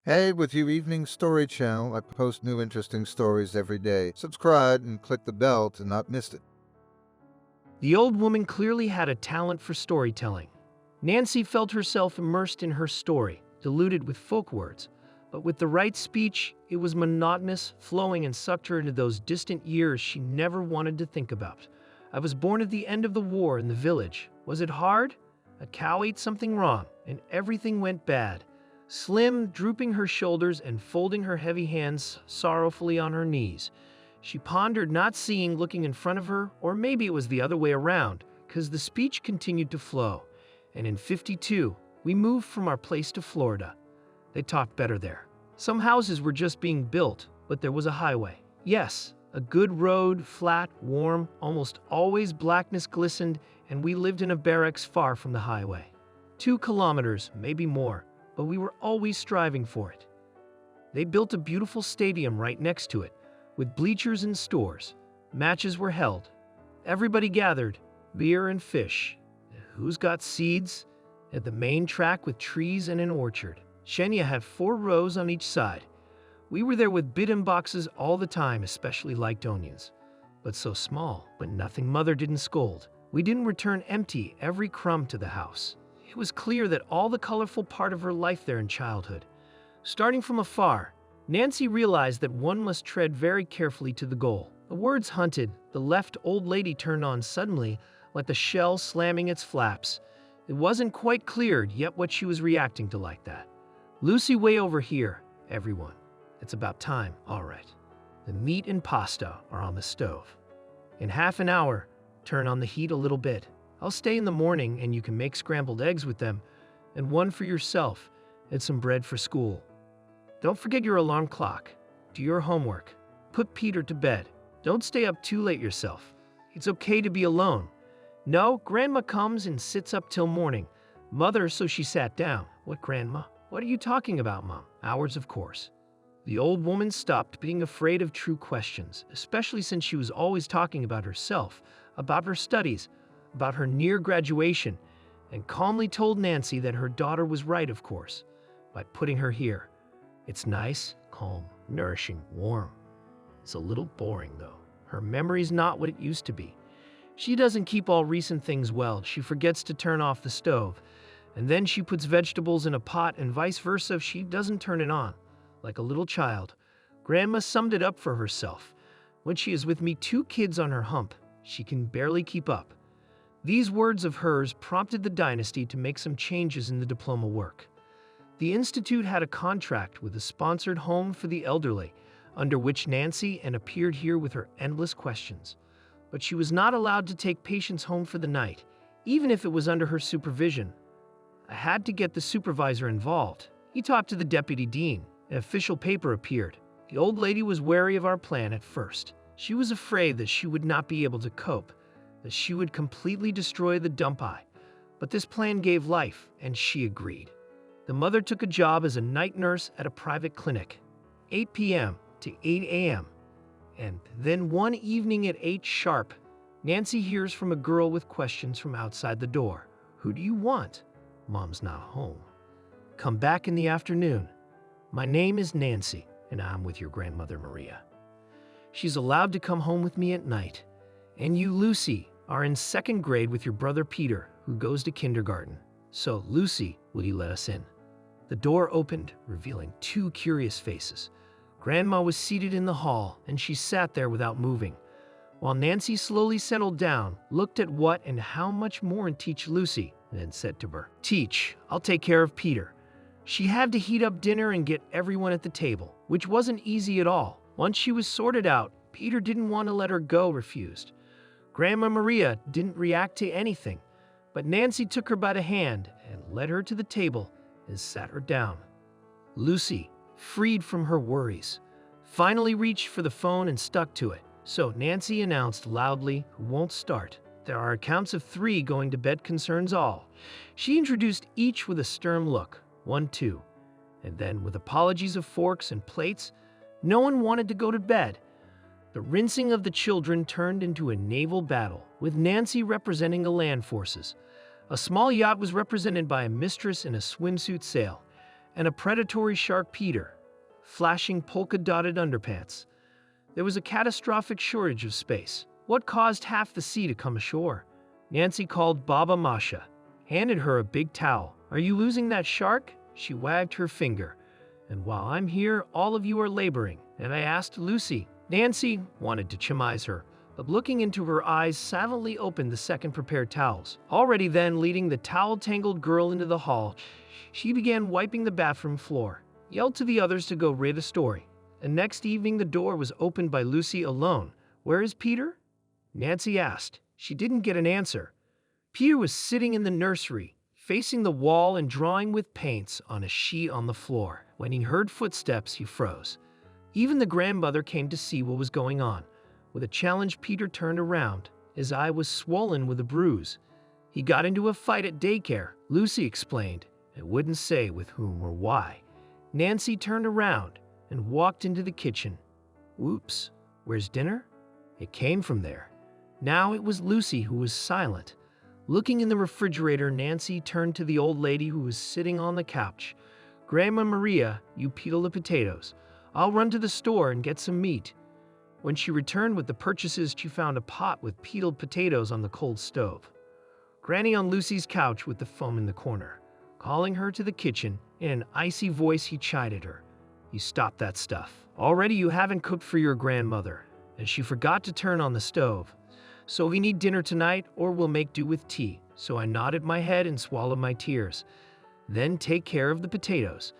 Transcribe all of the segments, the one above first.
Hey, with you Evening Story Channel, I post new interesting stories every day. Subscribe and click the bell to not miss it. The old woman clearly had a talent for storytelling. Nancy felt herself immersed in her story, diluted with folk words. But with the right speech, it was monotonous, flowing, and sucked her into those distant years she never wanted to think about. I was born at the end of the war in the village. Was it hard? A cow ate something wrong, and everything went bad. Slim, drooping her shoulders and folding her heavy hands sorrowfully on her knees, she pondered, not seeing, looking in front of her, or maybe it was the other way around, because the speech continued to flow. And in '52, we moved from our place to Florida. They talked better there. Some houses were just being built, but there was a highway. Yes, a good road, flat, warm, almost always blackness glistened, and we lived in a barracks far from the highway. 2 kilometers, maybe more, but we were always striving for it. They built a beautiful stadium right next to it, with bleachers and stores. Matches were held. Everybody gathered, beer and fish. Who's got seeds? At the main track with trees and an orchard. Shenya had 4 rows on each side. We were there with bidon boxes all the time, especially liked onions. But so small, but nothing. Mother didn't scold. We didn't return empty every crumb to the house. It was clear that all the colorful part of her life there in childhood. Starting from afar, Nancy realized that one must tread very carefully to the goal. The words hunted, the left old lady turned on suddenly, like the shell slamming its flaps. It wasn't quite clear yet what she was reacting to like that. Lucy, way over here, everyone. It's about time, all right. The meat and pasta are on the stove. In half an hour, turn on the heat a little bit. I'll stay in the morning and you can make scrambled eggs with them, and one for yourself, and some bread for school. Don't forget your alarm clock. Do your homework. Put Peter to bed. Don't stay up too late yourself. It's okay to be alone. No, Grandma comes and sits up till morning. Mother, so she sat down. What, Grandma? What are you talking about, Mom? Hours, of course. The old woman stopped being afraid of true questions, especially since she was always talking about herself, about her studies, about her near graduation, and calmly told Nancy that her daughter was right, of course, by putting her here. It's nice, calm, nourishing, warm. It's a little boring, though. Her memory's not what it used to be. She doesn't keep all recent things well. She forgets to turn off the stove, and then she puts vegetables in a pot and vice versa if she doesn't turn it on. Like a little child, Grandma summed it up for herself. When she is with me, 2 kids on her hump, she can barely keep up. These words of hers prompted the dynasty to make some changes in the diploma work. The Institute had a contract with a sponsored home for the elderly, under which Nancy appeared here with her endless questions. But she was not allowed to take patients home for the night, even if it was under her supervision. I had to get the supervisor involved. He talked to the deputy dean. An official paper appeared. The old lady was wary of our plan at first. She was afraid that she would not be able to cope, that she would completely destroy the dump eye. But this plan gave life, and she agreed. The mother took a job as a night nurse at a private clinic, 8 p.m. to 8 a.m. And then one evening at 8 sharp, Nancy hears from a girl with questions from outside the door. Who do you want? Mom's not home. Come back in the afternoon. My name is Nancy, and I'm with your grandmother Maria. She's allowed to come home with me at night. And you, Lucy, are in 2nd grade with your brother Peter, who goes to kindergarten. So, Lucy, will you let us in? The door opened, revealing 2 curious faces. Grandma was seated in the hall, and she sat there without moving, while Nancy slowly settled down, looked at what and how much more and teach Lucy, and then said to her, Teach, I'll take care of Peter. She had to heat up dinner and get everyone at the table, which wasn't easy at all. Once she was sorted out, Peter didn't want to let her go, refused. Grandma Maria didn't react to anything, but Nancy took her by the hand and led her to the table and sat her down. Lucy, freed from her worries, finally reached for the phone and stuck to it. So Nancy announced loudly, who won't start. There are accounts of 3 going to bed concerns all. She introduced each with a stern look, 1, 2, and then with apologies of forks and plates, no one wanted to go to bed. The rinsing of the children turned into a naval battle, with Nancy representing the land forces. A small yacht was represented by a mistress in a swimsuit sail, and a predatory shark Peter, flashing polka-dotted underpants. There was a catastrophic shortage of space. What caused half the sea to come ashore? Nancy called Baba Masha, handed her a big towel. Are you losing that shark? She wagged her finger. And while I'm here, all of you are laboring. And I asked Lucy. Nancy wanted to chastise her, but looking into her eyes silently opened the second prepared towels. Already then leading the towel-tangled girl into the hall, she began wiping the bathroom floor, yelled to the others to go read a story. And next evening the door was opened by Lucy alone. Where is Peter? Nancy asked. She didn't get an answer. Peter was sitting in the nursery, facing the wall and drawing with paints on a sheet on the floor. When he heard footsteps, he froze. Even the grandmother came to see what was going on. With a challenge, Peter turned around. His eye was swollen with a bruise. He got into a fight at daycare, Lucy explained, and wouldn't say with whom or why. Nancy turned around and walked into the kitchen. Whoops, where's dinner? It came from there. Now it was Lucy who was silent. Looking in the refrigerator, Nancy turned to the old lady who was sitting on the couch. Grandma Maria, you peel the potatoes. I'll run to the store and get some meat. When she returned with the purchases, she found a pot with peeled potatoes on the cold stove. Granny on Lucy's couch with the foam in the corner. Calling her to the kitchen, in an icy voice he chided her. You stop that stuff. Already you haven't cooked for your grandmother, and she forgot to turn on the stove. So we need dinner tonight, or we'll make do with tea. So I nodded my head and swallowed my tears. Then take care of the potatoes.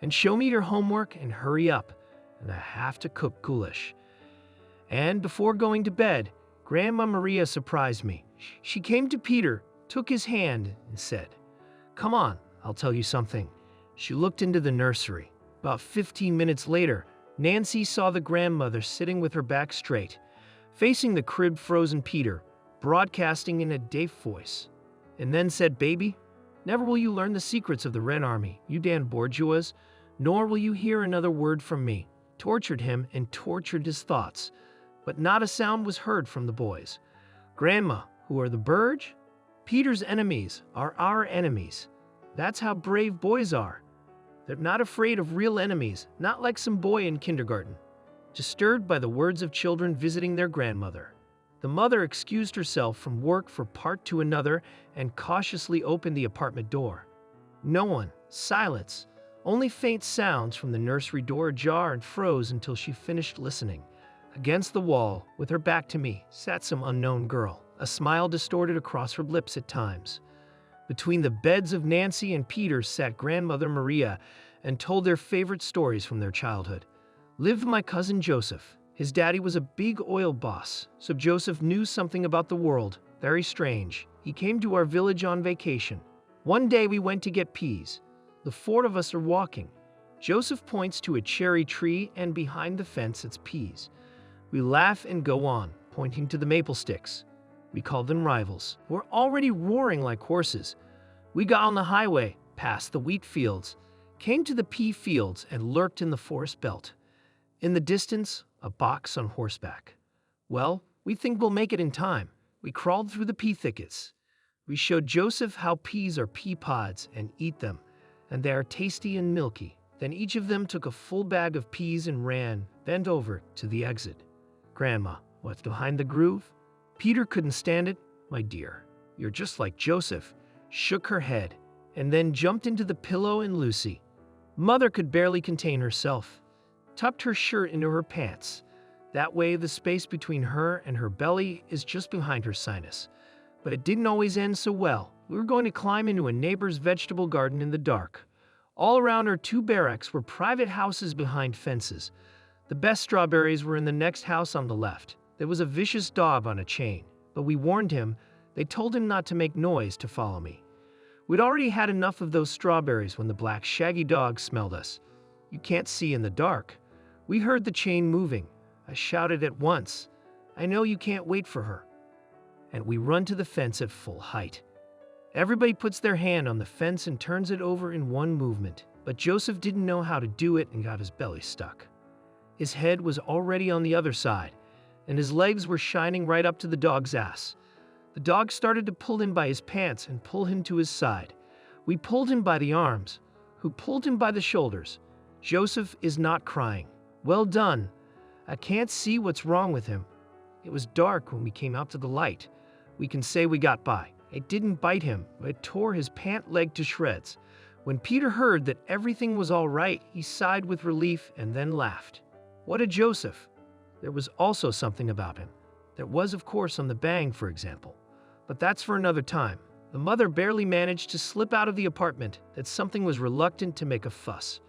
And show me your homework and hurry up. And I have to cook goulash. And before going to bed, Grandma Maria surprised me. She came to Peter, took his hand, and said, Come on, I'll tell you something. She looked into the nursery. About 15 minutes later, Nancy saw the grandmother sitting with her back straight, facing the crib-frozen Peter, broadcasting in a deaf voice, and then said, Baby, never will you learn the secrets of the Red Army, you Dan Bourgeois, nor will you hear another word from me. Tortured him and tortured his thoughts, but not a sound was heard from the boys. Grandma, who are the Burge? Peter's enemies are our enemies. That's how brave boys are. They're not afraid of real enemies, not like some boy in kindergarten. Disturbed by the words of children visiting their grandmother, the mother excused herself from work for part to another and cautiously opened the apartment door. No one. Silence. Only faint sounds from the nursery door ajar and froze until she finished listening. Against the wall, with her back to me, sat some unknown girl, a smile distorted across her lips at times. Between the beds of Nancy and Peter sat Grandmother Maria and told their favorite stories from their childhood. Lived my cousin Joseph. His daddy was a big oil boss, so Joseph knew something about the world. Very strange. He came to our village on vacation. One day we went to get peas. The four of us are walking. Joseph points to a cherry tree, and behind the fence it's peas. We laugh and go on, pointing to the maple sticks. We call them rivals. We're already roaring like horses. We got on the highway, past the wheat fields, came to the pea fields, and lurked in the forest belt. In the distance, a box on horseback. Well, we think we'll make it in time. We crawled through the pea thickets. We showed Joseph how peas are pea pods and eat them, and they are tasty and milky. Then each of them took a full bag of peas and ran, bent over, to the exit. Grandma, what's behind the groove? Peter couldn't stand it. My dear, you're just like Joseph. Shook her head, and then jumped into the pillow and Lucy. Mother could barely contain herself. Tucked her shirt into her pants. That way the space between her and her belly is just behind her sinus. But it didn't always end so well. We were going to climb into a neighbor's vegetable garden in the dark. All around our 2 barracks were private houses behind fences. The best strawberries were in the next house on the left. There was a vicious dog on a chain, but we warned him. They told him not to make noise to follow me. We'd already had enough of those strawberries when the black shaggy dog smelled us. You can't see in the dark. We heard the chain moving. I shouted at once, I know you can't wait for her. And we run to the fence at full height. Everybody puts their hand on the fence and turns it over in one movement, but Joseph didn't know how to do it and got his belly stuck. His head was already on the other side, and his legs were shining right up to the dog's ass. The dog started to pull him by his pants and pull him to his side. We pulled him by the arms. who pulled him by the shoulders. "Joseph is not crying. Well done. I can't see what's wrong with him. It was dark when we came out to the light. We can say we got by. It didn't bite him, but it tore his pant leg to shreds." When Peter heard that everything was all right, he sighed with relief and then laughed. What a Joseph! There was also something about him. There was, of course, on the bang, for example. But that's for another time. The mother barely managed to slip out of the apartment that something was reluctant to make a fuss.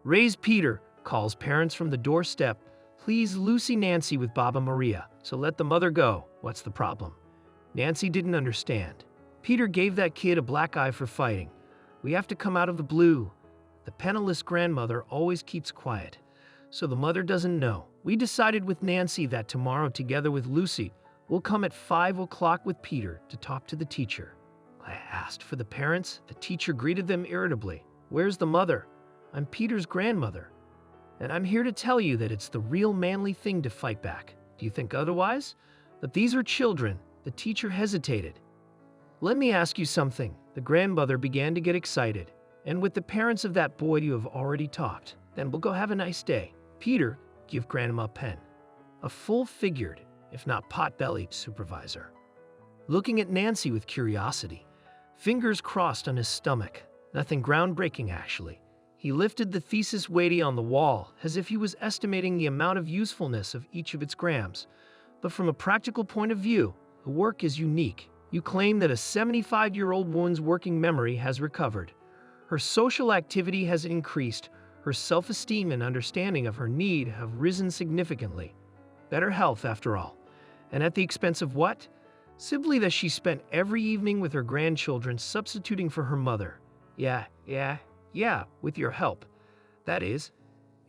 "Raise Peter," calls parents from the doorstep. "Please Lucy Nancy with Baba Maria, so let the mother go. What's the problem?" Nancy didn't understand. Peter gave that kid a black eye for fighting. We have to come out of the blue. The penniless grandmother always keeps quiet, so the mother doesn't know. We decided with Nancy that tomorrow, together with Lucy, we'll come at 5 o'clock with Peter to talk to the teacher. I asked for the parents. The teacher greeted them irritably. "Where's the mother? I'm Peter's grandmother, and I'm here to tell you that it's the real manly thing to fight back. Do you think otherwise? But these are children." The teacher hesitated. "Let me ask you something." The grandmother began to get excited. "And with the parents of that boy you have already talked. Then we'll go have a nice day. Peter, give Grandma a pen." A full-figured, if not pot-bellied, supervisor. Looking at Nancy with curiosity, fingers crossed on his stomach. Nothing groundbreaking, actually. He lifted the thesis weighty on the wall as if he was estimating the amount of usefulness of each of its grams. But from a practical point of view, the work is unique. You claim that a 75-year-old woman's working memory has recovered. Her social activity has increased. Her self-esteem and understanding of her need have risen significantly. Better health, after all. And at the expense of what? Simply that she spent every evening with her grandchildren substituting for her mother. Yeah, with your help. That is,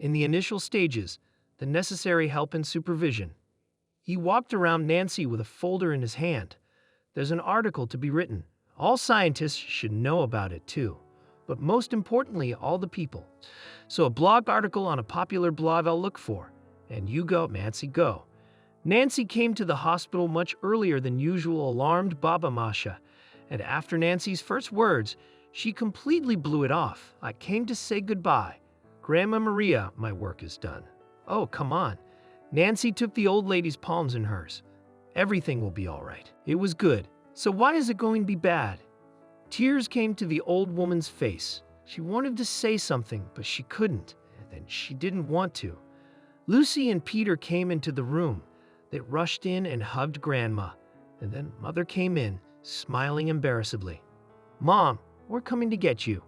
in the initial stages, the necessary help and supervision. He walked around Nancy with a folder in his hand. There's an article to be written. All scientists should know about it too. But most importantly, all the people. So a blog article on a popular blog I'll look for. And you go, Nancy, go. Nancy came to the hospital much earlier than usual, alarmed Baba Masha. And after Nancy's first words, she completely blew it off. "I came to say goodbye. Grandma Maria, my work is done." "Oh, come on." Nancy took the old lady's palms in hers. "Everything will be all right. It was good. So why is it going to be bad?" Tears came to the old woman's face. She wanted to say something, but she couldn't, and then she didn't want to. Lucy and Peter came into the room. They rushed in and hugged Grandma, and then Mother came in, smiling embarrassedly. "Mom, we're coming to get you."